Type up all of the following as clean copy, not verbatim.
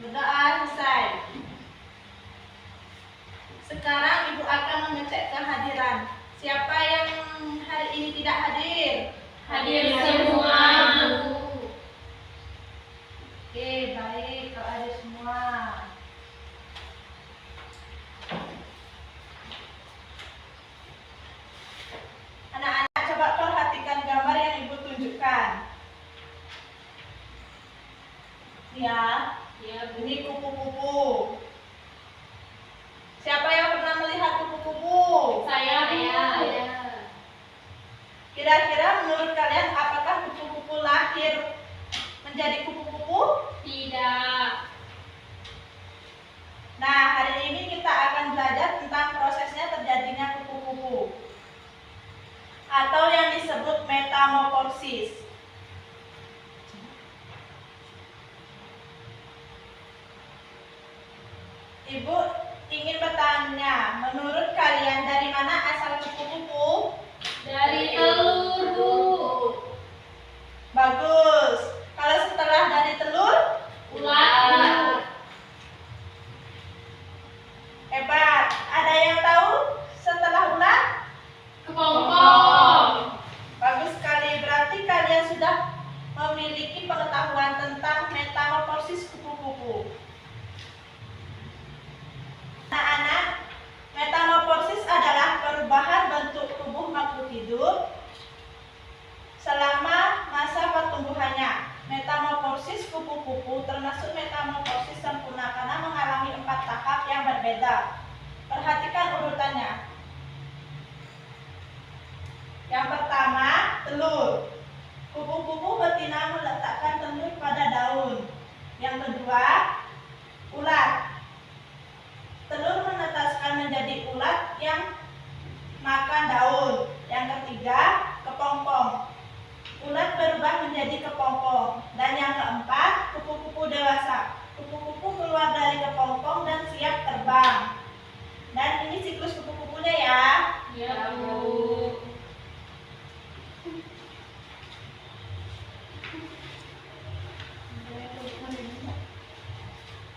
Berdoa selesai. Sekarang Ibu akan mengecek kehadiran. Siapa yang hari ini tidak hadir? Hadir semua, Bu. Oke, baik kalau hadir semua. Anak-anak coba perhatikan gambar yang Ibu tunjukkan. Ya, ini kupu-kupu. Siapa yang pernah melihat kupu-kupu? Saya. Kira-kira menurut kalian apakah kupu-kupu lahir menjadi kupu-kupu? Tidak. Nah, hari ini kita akan belajar tentang prosesnya terjadinya kupu-kupu atau yang disebut metamorfosis. Ibu ingin bertanya, menurut kalian dari mana asal kupu-kupu? Dari telur, Bu. Bagus. Kalau setelah dari telur? Ular. Hebat. Ada yang tahu setelah ular? Kepompong. Bagus sekali. Berarti kalian sudah memiliki pengetahuan tentang metamorfosis kupu-kupu. Anak-anak, metamorfosis adalah perubahan bentuk tubuh makhluk hidup selama masa pertumbuhannya. Metamorfosis kupu-kupu termasuk metamorfosis sempurna karena mengalami 4 tahap yang berbeda. Perhatikan urutannya. Yang pertama, telur. Kupu-kupu betina meletakkan telur pada daun. Yang kedua, ulat. Telur menetaskan menjadi ulat yang makan daun. Yang ketiga, kepompong. Ulat berubah menjadi kepompong. Dan yang keempat, kupu-kupu dewasa. Kupu-kupu keluar dari kepompong dan siap terbang. Dan ini siklus kupu-kupunya ya. Ya, Bu.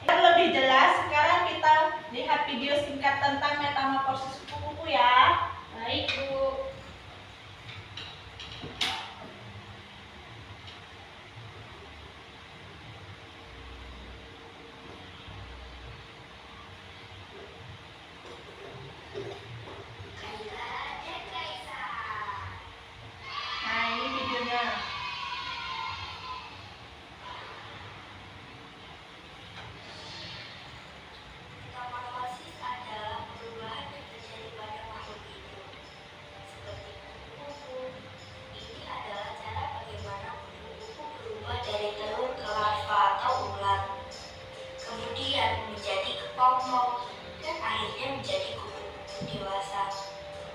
Yang lebih jelas, sekarang kita lihat video singkat tentang metamorfosis kupu-kupu ya. Baik, Bu. Nah, ini videonya. Metamorfosis adalah perubahan yang terjadi pada makhluk hidup, seperti kupu-kupu. Ini adalah cara bagaimana kupu-kupu berubah dari telur ke larva atau ulat, kemudian menjadi kepompong, dan akhirnya menjadi kupu-kupu dewasa.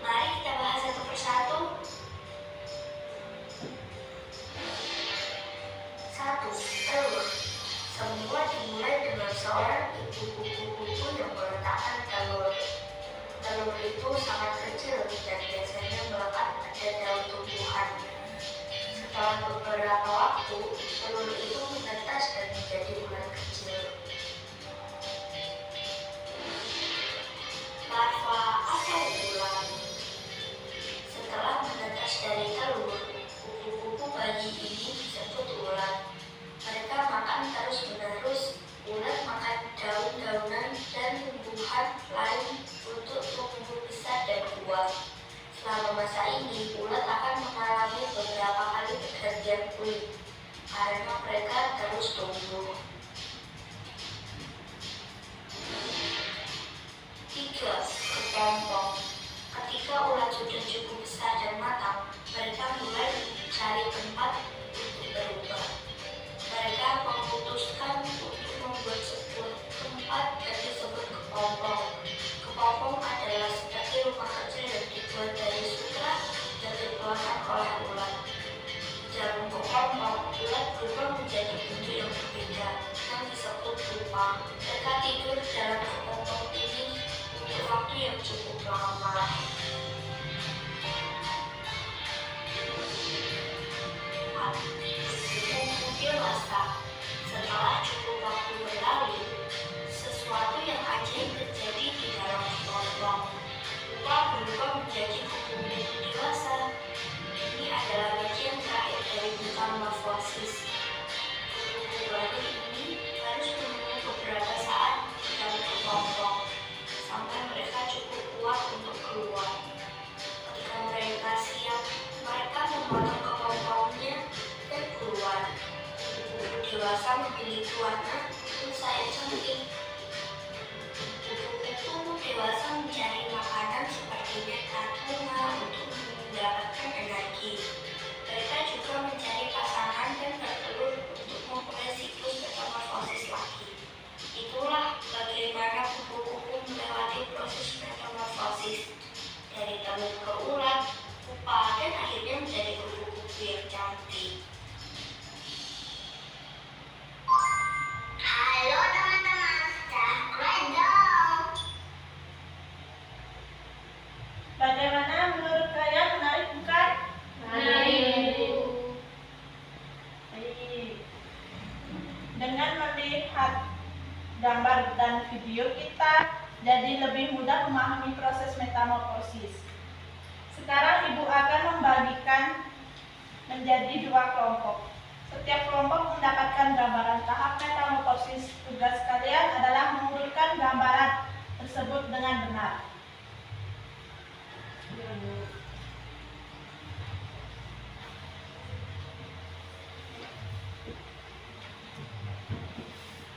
Mari kita bahas satu persatu. 1. Telur. Semua dimulai dengan seorang ibu kupu-kupu yang meletakkan telur. Telur itu sangat kecil dan biasanya melekat pada daun tumbuhan. Setelah beberapa waktu, telur itu menetas dan menjadi ulat kecil. Larva atau ulat. Setelah menetas dari telur, kupu-kupu bayi ini disebut ulat. Mereka makan terus-menerus. Ulat makan daun-daunan dan tumbuhan lain untuk tumbuh besar dan kuat. Selama masa ini, ulat akan mengalami beberapa kali pergantian kulit karena mereka terus tumbuh. 3. Kepompong. Ketika ulat sudah cukup besar dan matang, mereka mulai mencari tempat untuk berubah. Mereka memutuskan untuk membuat sebuah tempat yang disebut kepompong. Kepompong adalah seperti rumah kecil yang dibuat dari sutra dan dikeluarkan oleh ulat. Di dalam kepompong, ulat berubah menjadi bentuk yang berbeda yang disebut pupa. Mereka tidur dalam kepompong ini untuk waktu yang cukup lama. Kupu-kupu dewasa. Setelah cukup waktu berlalu, dewasa memiliki warna nuansa yang cantik. Kupu-kupu dewasa mencari makanan seperti nektar bunga untuk mendapatkan energi. Mereka juga mencari pasangan dan bertelur untuk memulai siklus metamorfosis lagi. Itulah bagaimana kupu-kupu melewati proses metamorfosis dari telur ke ulat, pupa, dan akhirnya menjadi kupu-kupu yang cantik. Halo teman-teman, subscribe dong. Bagaimana menurut kalian, menarik bukan? Menarik. Baik. Dengan melihat gambar dan video kita jadi lebih mudah memahami proses metamorfosis. Sekarang Ibu akan membagikan menjadi 2 kelompok. Setiap kelompok mendapatkan gambaran tahap metamorfosis. Tugas kalian adalah mengurutkan gambaran tersebut dengan benar.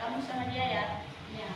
Kamu sama dia ya? Ya.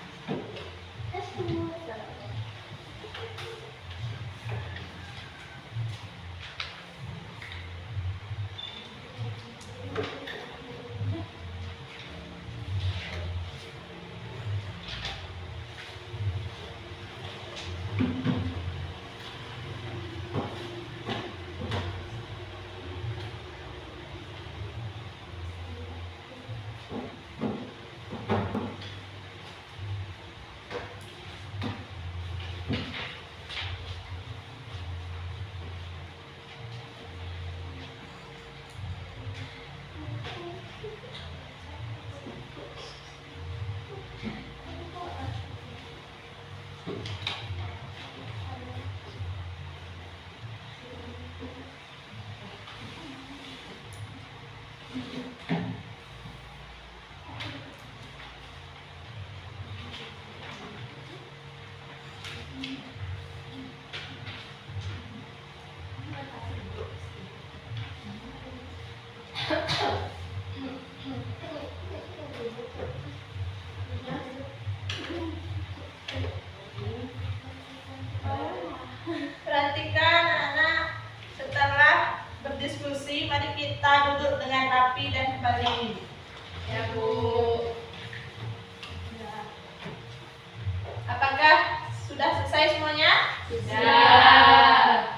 Perhatikan anak-anak, setelah berdiskusi, mari kita duduk dengan rapi dan kembali. Ya, Bu. Apakah sudah selesai semuanya? Sudah.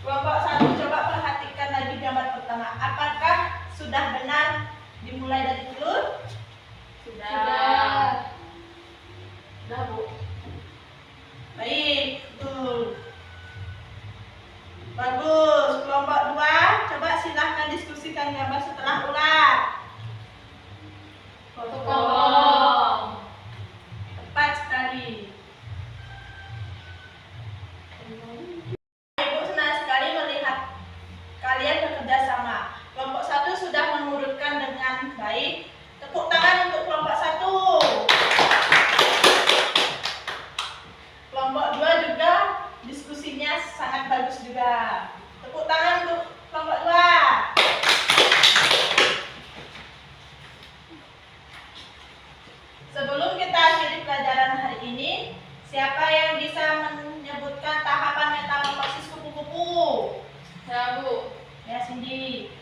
Kelompok 1 coba perhatikan lagi gambar pertama. Apakah sudah benar dimulai dari telur? Sudah. Sudah, Bu. Baik, betul. Bagus. Kelompok 2 coba silahkan diskusikan gambar setelah ulat. Potong. Tepat sekali. Ibu senang sekali melihat kalian bekerja sama. Kelompok 1 sudah mengurutkan dengan baik. Tepuk tangan untuk kelompok 1. Kelompok 2 juga diskusinya sangat bagus juga. Tepuk tangan untuk kelompok 2. Sebelum kita akhiri pelajaran hari ini, siapa yang bisa menyebutkan tahapan metamorfosis kupu-kupu? Ya, Bu. Ya, Cindy.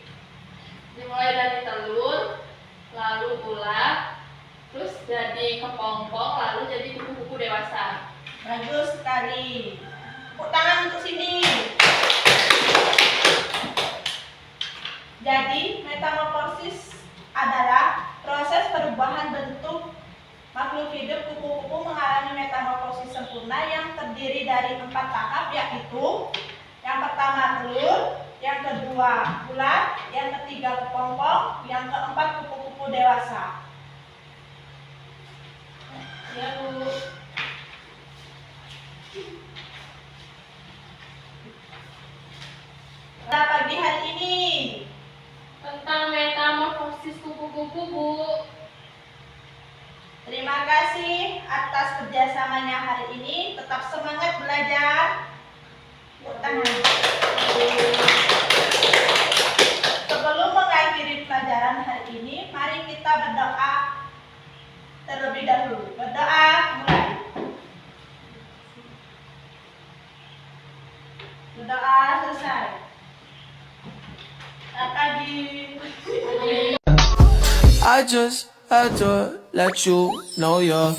Dimulai dari telur, lalu ulat, terus jadi kepompong, lalu jadi kupu-kupu dewasa. Bagus sekali. Tepuk tangan untuk Cindy. Jadi, metamorfosis adalah proses perubahan bentuk makhluk hidup. Kupu-kupu mengalami metamorfosis sempurna yang terdiri dari 4 tahap, yaitu yang pertama telur, yang kedua ulat, yang ketiga kepompong, yang keempat kupu-kupu dewasa. Ya, Bu. Pada pagi hari ini, Tentang metamorfosis kupu-kupu, Bu. terima kasih atas kerjasamanya hari ini. Tetap semangat belajar. Tepuk tangan. Sebelum mengakhiri pelajaran pelajaran hari ini, mari kita berdoa terlebih dahulu. Berdoa, mulai. Berdoa selesai. Akan di I just had to let you know you're